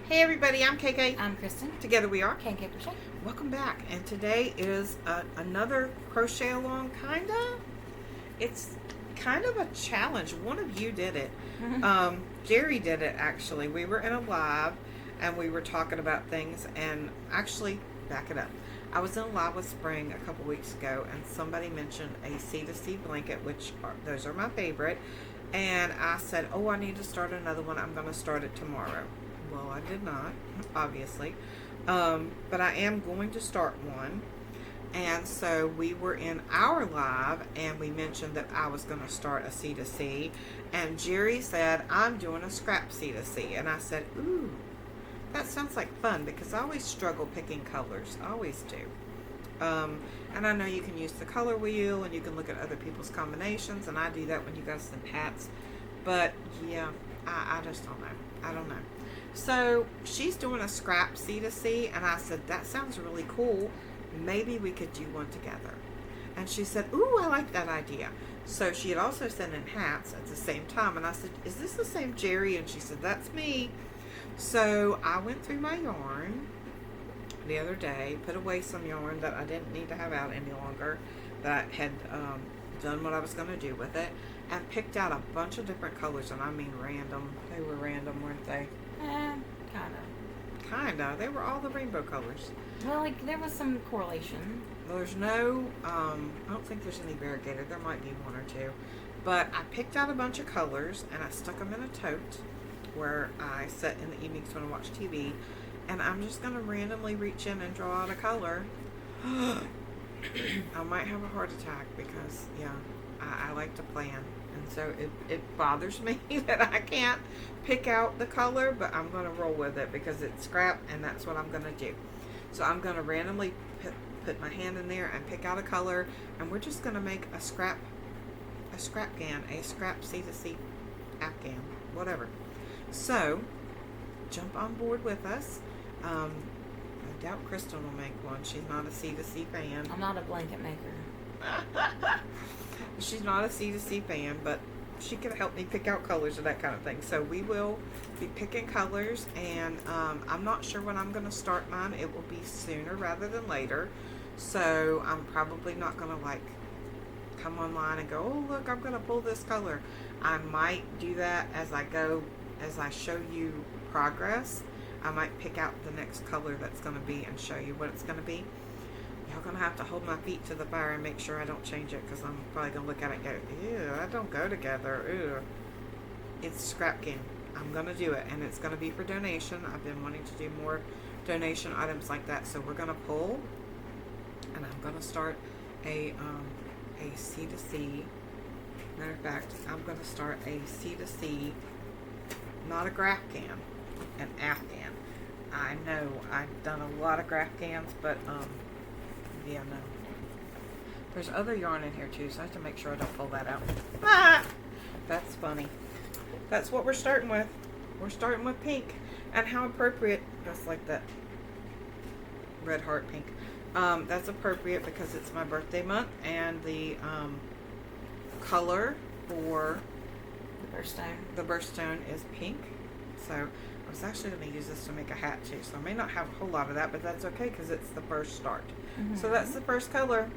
Hey everybody, I'm KK. I'm Kristen. Together we are KK Crochet. Welcome back, and today is another crochet along, kinda. It's kind of a challenge. One of you did it. Jerry did it actually. We were in a live and we were talking about things, and actually, back it up. I was in a live with Spring a couple weeks ago, and somebody mentioned a C2C blanket, those are my favorite. And I said, oh, I need to start another one. I'm going to start it tomorrow. Well, I did not, obviously. But I am going to start one. And so we were in our live, and we mentioned that I was going to start a C2C. And Jerry said, I'm doing a scrap C2C. And I said, ooh, that sounds like fun, because I always struggle picking colors. I always do. And I know you can use the color wheel, and you can look at other people's combinations, and I do that when you guys send hats. But yeah, I just don't know. I don't know. So she's doing a scrap C2C, and I said, that sounds really cool. Maybe we could do one together. And she said, ooh, I like that idea. So she had also sent in hats at the same time, and I said, is this the same Jerry? And she said, that's me. So I went through my yarn the other day, put away some yarn that I didn't need to have out any longer, that I had done what I was going to do with it, and picked out a bunch of different colors. And I mean random. They were random, weren't they? Kinda. They were all the rainbow colors. Well, like, there was some correlation. There's no, I don't think there's any variegated. There might be one or two. But I picked out a bunch of colors, and I stuck them in a tote where I sit in the evenings when I watch TV. And I'm just going to randomly reach in and draw out a color. I might have a heart attack because, yeah, I like to plan. And so it bothers me that I can't pick out the color, but I'm going to roll with it because it's scrap, and that's what I'm going to do. So I'm going to randomly put my hand in there and pick out a color, and we're just going to make a scrap GAN, a scrap C2C Afghan, whatever. So jump on board with us. I doubt Kristen will make one. She's not a C2C fan. I'm not a blanket maker. She's not a C2C fan, but she can help me pick out colors and that kind of thing. So we will be picking colors, and I'm not sure when I'm going to start mine. It will be sooner rather than later. So I'm probably not going to like come online and go, oh look, I'm going to pull this color. I might do that as I go, as I show you progress. I might pick out the next color that's going to be and show you what it's going to be. Y'all going to have to hold my feet to the fire and make sure I don't change it, because I'm probably going to look at it and go, ew, that don't go together. Ew. It's scrap game. I'm going to do it, and it's going to be for donation. I've been wanting to do more donation items like that, so we're going to pull, and I'm going to start a C2C. Matter of fact, I'm going to start a C2C, not a graph can, an Afghan. I know I've done a lot of graph cans, but yeah, no. There's other yarn in here too, so I have to make sure I don't pull that out. Ah! That's funny. That's what we're starting with. We're starting with pink. And how appropriate, just like that red heart pink. That's appropriate because it's my birthday month, and the color for the birthstone is pink. So I was actually going to use this to make a hat too, so I may not have a whole lot of that, but that's okay because it's the first start. So that's the first color.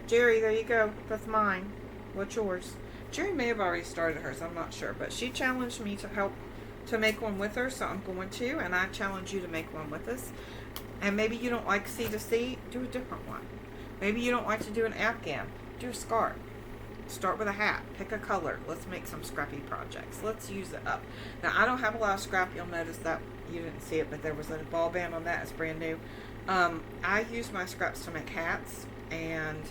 Jerry, there you go. That's mine. What's yours? Jerry may have already started hers. I'm not sure, but she challenged me to help to make one with her, so I'm going to, and I challenge you to make one with us. And maybe you don't like C2C, do a different one. Maybe you don't like to do an Afghan, do a scarf. Start with a hat. Pick a color. Let's make some scrappy projects. Let's use it up. Now, I don't have a lot of scrap. You'll notice that you didn't see it, but there was a ball band on that. It's brand new. I use my scraps to make hats, and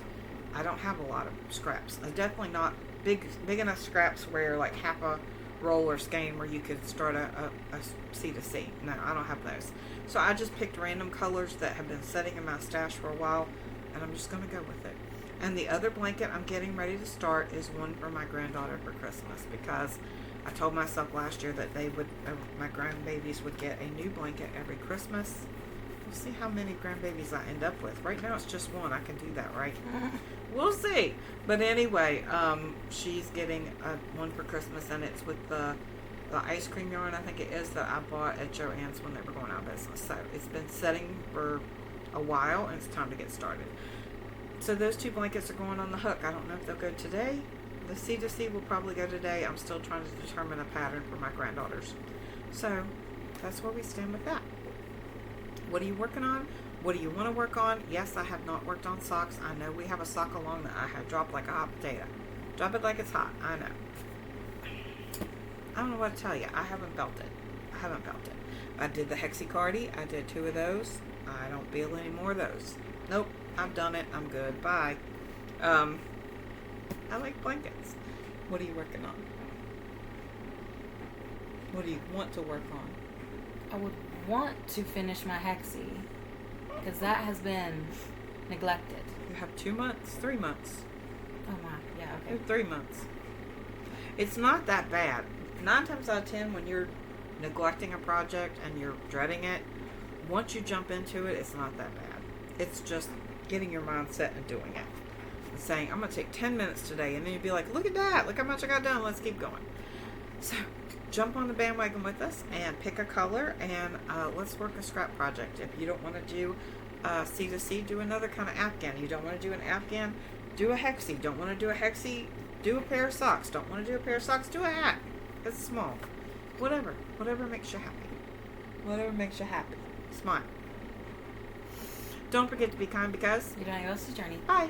I don't have a lot of scraps. Definitely not big enough scraps where like half a roll or skein where you could start a C2C. No, I don't have those. So I just picked random colors that have been sitting in my stash for a while, and I'm just going to go with it. And the other blanket I'm getting ready to start is one for my granddaughter for Christmas, because I told myself last year that they would, my grandbabies would get a new blanket every Christmas. We'll see how many grandbabies I end up with. Right now it's just one. I can do that, right? We'll see. But anyway, she's getting one for Christmas, and it's with the the ice cream yarn, I think it is, that I bought at Joann's when they were going out of business. So it's been setting for a while, and it's time to get started. So those 2 blankets are going on the hook. I don't know if they'll go today. The C2C will probably go today. I'm still trying to determine a pattern for my granddaughters. So that's where we stand with that. What are you working on? What do you want to work on? Yes, I have not worked on socks. I know we have a sock along that I have dropped like a hot potato. Drop it like it's hot. I know. I don't know what to tell you. I haven't felt it. I did the Hexicardi. I did 2 of those. I don't feel any more of those. Nope. I've done it. I'm good. Bye. I like blankets. What are you working on? What do you want to work on? I would want to finish my hexie because that has been neglected. You have 2 months, 3 months. Oh my, yeah, okay. 3 months. It's not that bad. 9 times out of 10, when you're neglecting a project and you're dreading it, once you jump into it, it's not that bad. It's just getting your mind set and doing it. And saying, I'm going to take 10 minutes today. And then you'd be like, look at that. Look how much I got done. Let's keep going. So jump on the bandwagon with us and pick a color, and let's work a scrap project. If you don't want to do C2C, do another kind of afghan. You don't want to do an afghan, do a hexie. Don't want to do a hexie, do a pair of socks. Don't want to do a pair of socks, do a hat. It's small. Whatever makes you happy. Whatever makes you happy. Smile. Don't forget to be kind, because You don't know else's journey. bye.